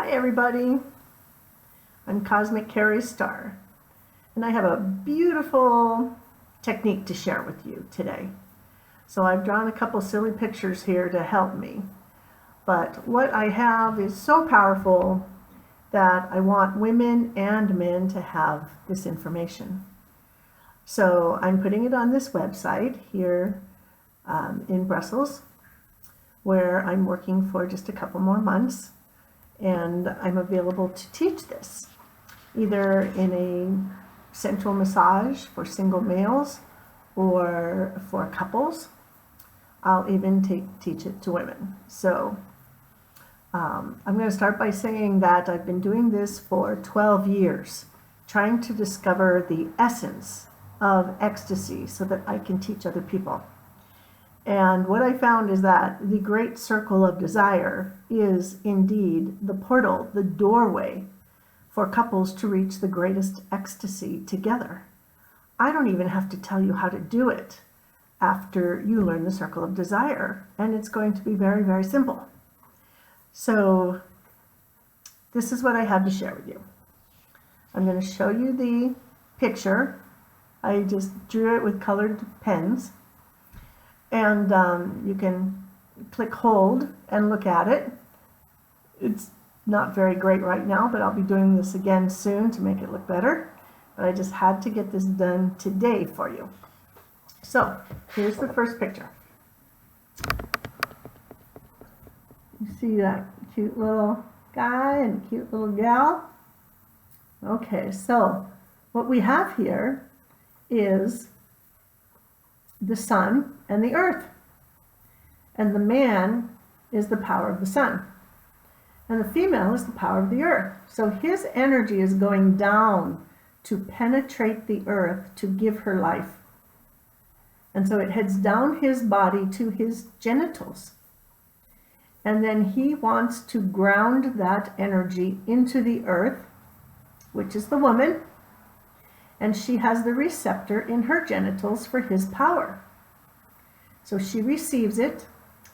Hi everybody, I'm Cosmic Carrie Star, and I have a beautiful technique to share with you today. So I've drawn a couple silly pictures here to help me, but what I have is so powerful that I want women and men to have this information. So I'm putting it on this website here in Brussels, where I'm working for just a couple more months. And I'm available to teach this, either in a sensual massage for single males or for couples. I'll even teach it to women. So I'm going to start by saying that I've been doing this for 12 years, trying to discover the essence of ecstasy so that I can teach other people. And what I found is that the great circle of desire is indeed the portal, the doorway for couples to reach the greatest ecstasy together. I don't even have to tell you how to do it after you learn the circle of desire, and it's going to be very, very simple. So this is what I have to share with you. I'm going to show you the picture. I just drew it with colored pens. And you can click hold and look at it. It's not very great right now, but I'll be doing this again soon to make it look better. But I just had to get this done today for you. So here's the first picture. You see that cute little guy and cute little gal? Okay, so what we have here is the sun and the earth, and the man is the power of the sun, and the female is the power of the earth. So his energy is going down to penetrate the earth to give her life, and so it heads down his body to his genitals, and then he wants to ground that energy into the earth, which is the woman, and she has the receptor in her genitals for his power. So she receives it,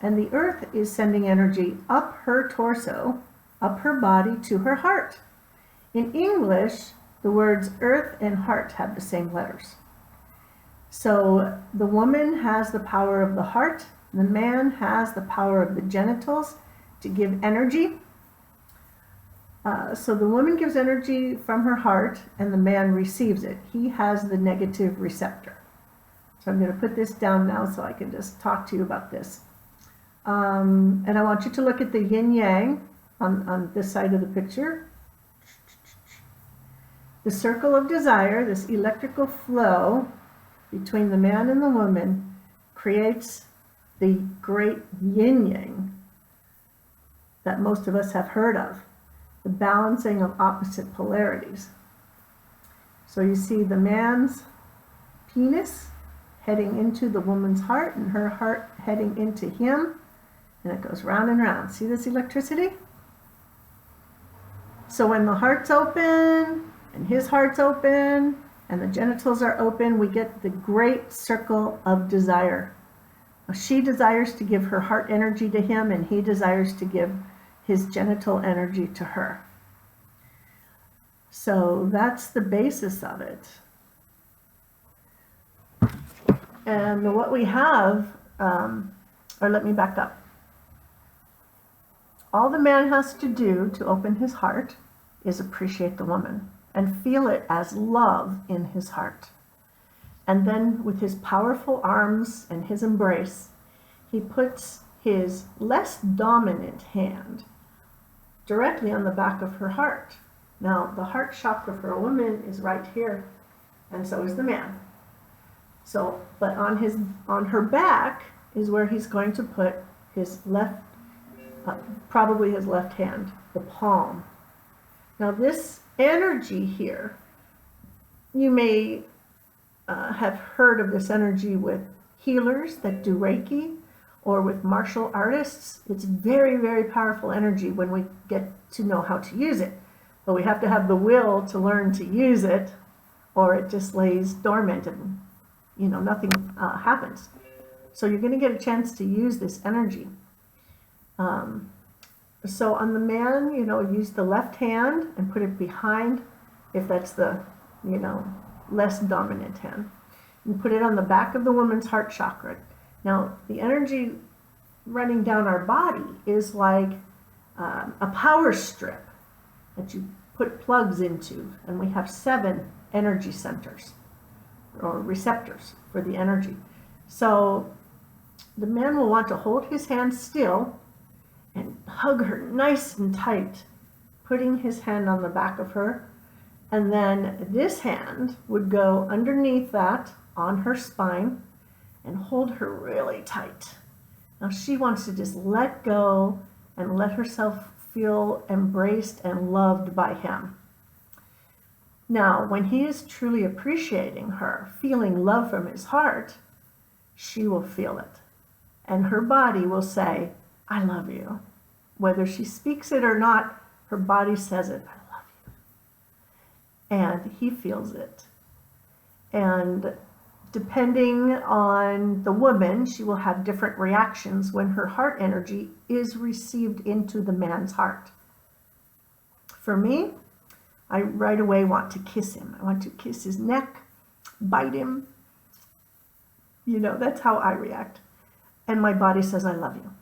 and the earth is sending energy up her torso, up her body to her heart. In English, the words earth and heart have the same letters. So the woman has the power of the heart, the man has the power of the genitals to give energy. So the woman gives energy from her heart and the man receives it. He has the negative receptor. So I'm going to put this down now so I can just talk to you about this. And I want you to look at the yin yang on this side of the picture. The circle of desire, this electrical flow between the man and the woman, creates the great yin yang that most of us have heard of. The balancing of opposite polarities. So you see the man's penis heading into the woman's heart and her heart heading into him, and it goes round and round. See this electricity? So when the heart's open and his heart's open and the genitals are open, we get the great circle of desire. She desires to give her heart energy to him, and he desires to give his genital energy to her. So that's the basis of it. And what we have, or let me back up. All the man has to do to open his heart is appreciate the woman and feel it as love in his heart. And then with his powerful arms and his embrace, he puts his less dominant hand directly on the back of her heart. Now, the heart chakra for a woman is right here, and so is the man. So, but on her back is where he's going to put his left, probably his left hand, the palm. Now, this energy here, you may have heard of this energy with healers that do Reiki, or with martial artists. It's very, very powerful energy when we get to know how to use it. But we have to have the will to learn to use it, or it just lays dormant and nothing happens. So you're going to get a chance to use this energy. So on the man, use the left hand and put it behind, if that's the, less dominant hand. And put it on the back of the woman's heart chakra. Now, the energy running down our body is like a power strip that you put plugs into, and we have 7 energy centers or receptors for the energy. So the man will want to hold his hand still and hug her nice and tight, putting his hand on the back of her, and then this hand would go underneath that on her spine and hold her really tight. Now she wants to just let go and let herself feel embraced and loved by him. Now, when he is truly appreciating her, feeling love from his heart, she will feel it. And her body will say, I love you. Whether she speaks it or not, her body says it, I love you. And he feels it. And depending on the woman, she will have different reactions when her heart energy is received into the man's heart. For me, I right away want to kiss him. I want to kiss his neck, bite him. That's how I react. And my body says, I love you.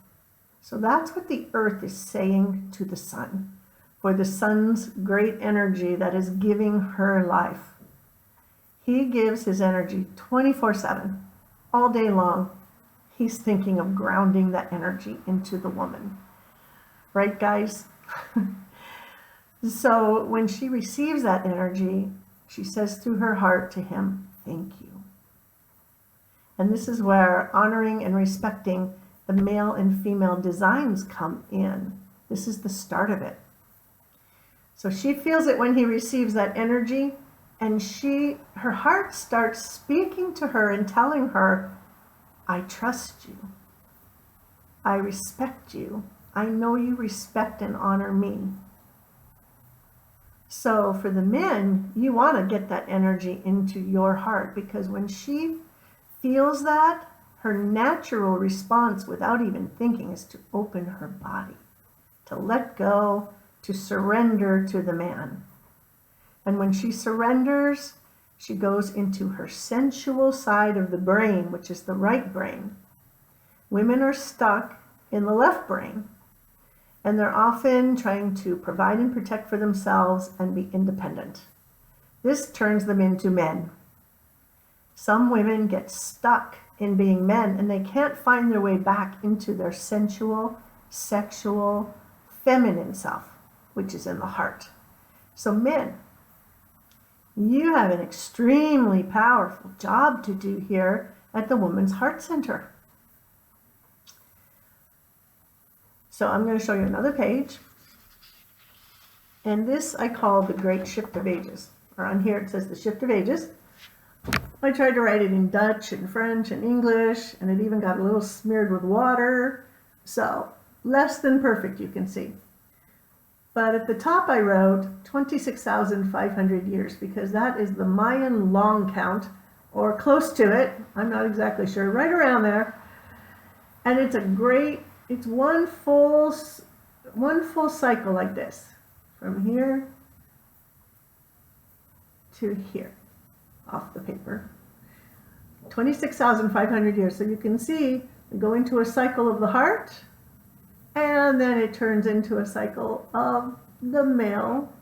So that's what the earth is saying to the sun, for the sun's great energy that is giving her life. He gives his energy 24/7, all day long. He's thinking of grounding that energy into the woman. Right, guys? So when she receives that energy, she says through her heart to him, thank you. And this is where honoring and respecting the male and female designs come in. This is the start of it. So she feels it when he receives that energy, and her heart starts speaking to her and telling her, I trust you. I respect you. I know you respect and honor me. So for the men, you want to get that energy into your heart, because when she feels that, her natural response without even thinking is to open her body, to let go, to surrender to the man. And when she surrenders, she goes into her sensual side of the brain, which is the right brain. Women are stuck in the left brain, and they're often trying to provide and protect for themselves and be independent. This turns them into men. Some women get stuck in being men, and they can't find their way back into their sensual, sexual, feminine self, which is in the heart. So men, you have an extremely powerful job to do here at the woman's heart center. So I'm going to show you another page. And this I call the Great Shift of Ages. Or on here it says the Shift of Ages. I tried to write it in Dutch and French and English, and it even got a little smeared with water. So less than perfect, you can see. But at the top I wrote 26,500 years, because that is the Mayan long count, or close to it. I'm not exactly sure, right around there. And it's it's one full cycle like this, from here to here, off the paper. 26,500 years. So you can see we go into a cycle of the heart, and then it turns into a cycle of the male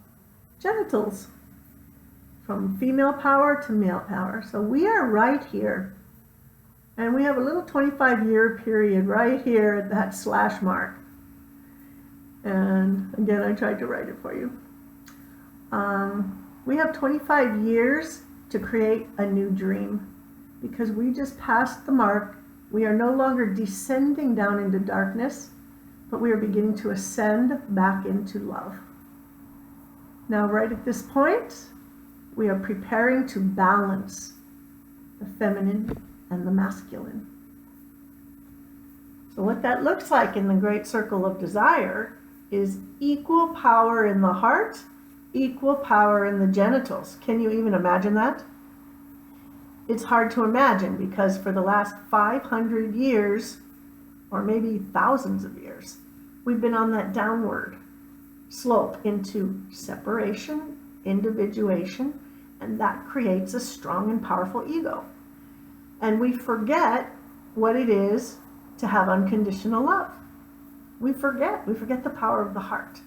genitals, from female power to male power. So we are right here. And we have a little 25-year period right here at that slash mark. And again, I tried to write it for you. We have 25 years to create a new dream, because we just passed the mark. We are no longer descending down into darkness, but we are beginning to ascend back into love. Now, right at this point, we are preparing to balance the feminine and the masculine. So what that looks like in the great circle of desire is equal power in the heart, equal power in the genitals. Can you even imagine that? It's hard to imagine, because for the last 500 years, or maybe thousands of years, we've been on that downward slope into separation, individuation, and that creates a strong and powerful ego. And we forget what it is to have unconditional love. We forget the power of the heart.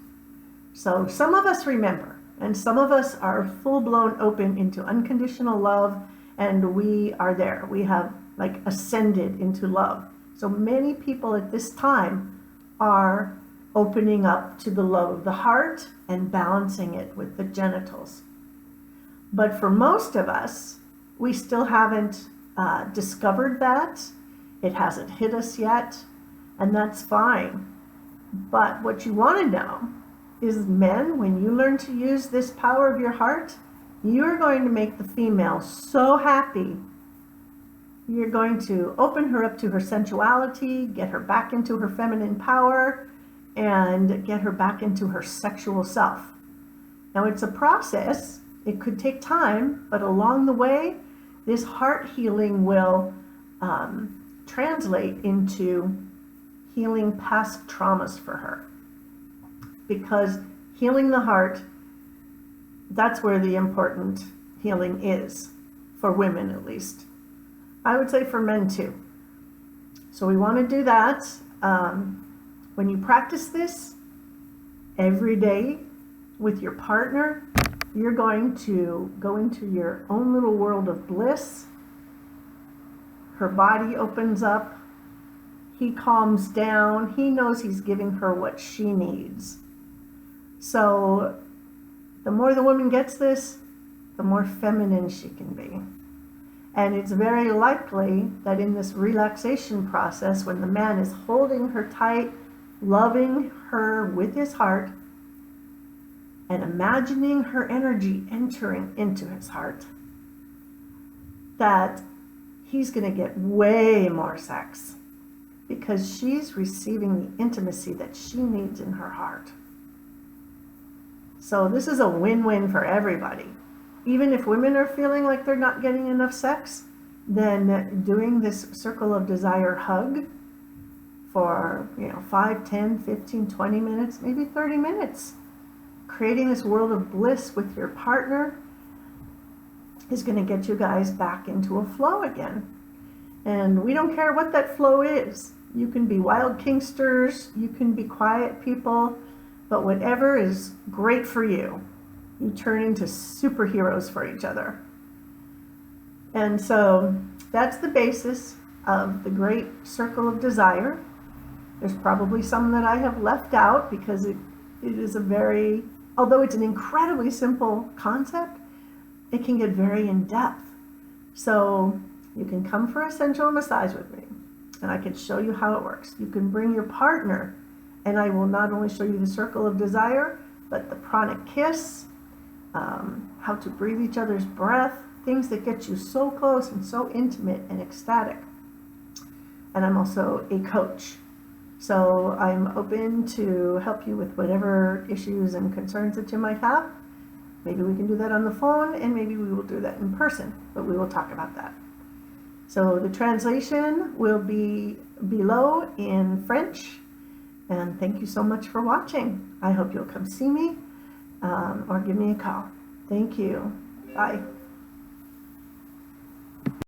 So some of us remember, and some of us are full-blown open into unconditional love, and we are there. We have like ascended into love. So many people at this time are opening up to the love of the heart and balancing it with the genitals. But for most of us, we still haven't discovered that. It hasn't hit us yet, and that's fine. But what you want to know is, men, when you learn to use this power of your heart, you're going to make the female so happy. You're going to open her up to her sensuality, get her back into her feminine power, and get her back into her sexual self. Now, it's a process. It could take time, but along the way, this heart healing will translate into healing past traumas for her. Because healing the heart, that's where the important healing is, for women at least. I would say for men too. So we want to do that. When you practice this every day with your partner, you're going to go into your own little world of bliss. Her body opens up. He calms down. He knows he's giving her what she needs. So the more the woman gets this, the more feminine she can be. And it's very likely that in this relaxation process, when the man is holding her tight, loving her with his heart, and imagining her energy entering into his heart, that he's going to get way more sex because she's receiving the intimacy that she needs in her heart. So this is a win-win for everybody. Even if women are feeling like they're not getting enough sex, then doing this circle of desire hug for 5, 10, 15, 20 minutes, maybe 30 minutes, creating this world of bliss with your partner is going to get you guys back into a flow again. And we don't care what that flow is. You can be wild kinksters, you can be quiet people, but whatever is great for you, you turn into superheroes for each other. And so that's the basis of the great circle of desire. There's probably some that I have left out because it is a very, although it's an incredibly simple concept, it can get very in depth. So you can come for a sensual massage with me and I can show you how it works. You can bring your partner and I will not only show you the circle of desire, but the pranic kiss, how to breathe each other's breath, things that get you so close and so intimate and ecstatic. And I'm also a coach. So I'm open to help you with whatever issues and concerns that you might have. Maybe we can do that on the phone and maybe we will do that in person, but we will talk about that. So the translation will be below in French. And thank you so much for watching. I hope you'll come see me or give me a call. Thank you. Bye.